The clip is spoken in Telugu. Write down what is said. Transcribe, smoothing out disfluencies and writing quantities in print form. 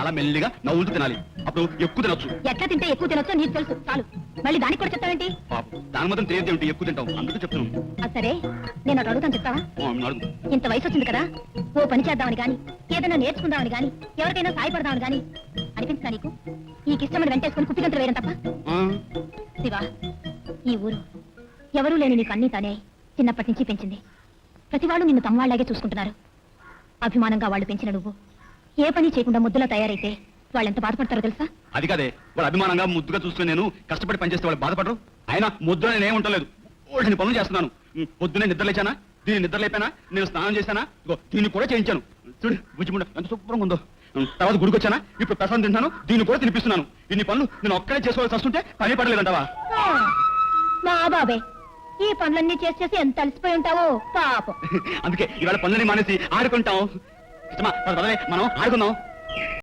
చాలా మెల్లిగా నవ్వుతూ తినాలి. అప్పుడు ఎక్కువ తినొచ్చు. ఎట్లా తింటే ఎక్కువ తినొచ్చో నీకు తెలుసు చాలు. మళ్ళీ దానికి కూడా చెప్తావేంటి? పాపం దాని మాత్రం తెలియదు ఎక్కువ తింటాం అందుకు చెప్తున్నాను. సరే నేను ఒకటి అడుగుతాను చెప్తావా? అడుగు. ఇంత వయసు వచ్చింది కదా, ఓ పని చేద్దామని గాని ఏదైనా నేర్చుకుందామని గాని ఎవరికైనా సాయపడదామని గాని అనిపించదా నీకు? నీకు ఇష్టమని వెంటేసుకుని కుప్పిగంతులు వేయడం తప్ప? శివ, ఈ ఊరు ఎవరూ లేని నీకు అన్నీ తానే చిన్నప్పటి నుంచి పెంచింది. ప్రతి వాళ్ళు నిన్ను తమ్వాళ్లాగే చూసుకుంటున్నారు. అభిమానంగా వాళ్ళు పెంచిన నువ్వు ఏ పని చేయకుండా ముద్దులా తయారైతే వాళ్ళెంత బాధపడతారో తెలుసా? అది కాదే, వాళ్ళు అభిమానంగా ముద్దుగా చూసుకుని నేను కష్టపడి పనిచేస్తే వాళ్ళు బాధపడరు. అయినా ముద్దులో నేనేం ఉండలేదు, నేను పనులు చేస్తున్నాను. పొద్దునే నిద్రలేచానా, దీన్ని నిద్రలేపానా, నేను స్నానం చేశానా, దీన్ని కూడా చేయించాను. చూడు బుజ్జిముండ ఎంత శుభ్రంగా ఉందో. తర్వాత గుడికి వచ్చానా, ఇప్పుడు ప్రసాదం తింటాను, దీన్ని కూడా తినిపిస్తున్నాను. ఇన్ని పనులు నేను ఒక్కడే చేసుకోవాల్సి వస్తుంటే పని పడలేదంటావా? మా బాబే, ఈ పనులన్నీ చేసి ఎంత అలసిపోయి ఉంటావో పాపం. అందుకే ఇవాళ పనులని మానేసి ఆడుకుంటాం. ఇష్టమా మనం ఆడుకుందాం.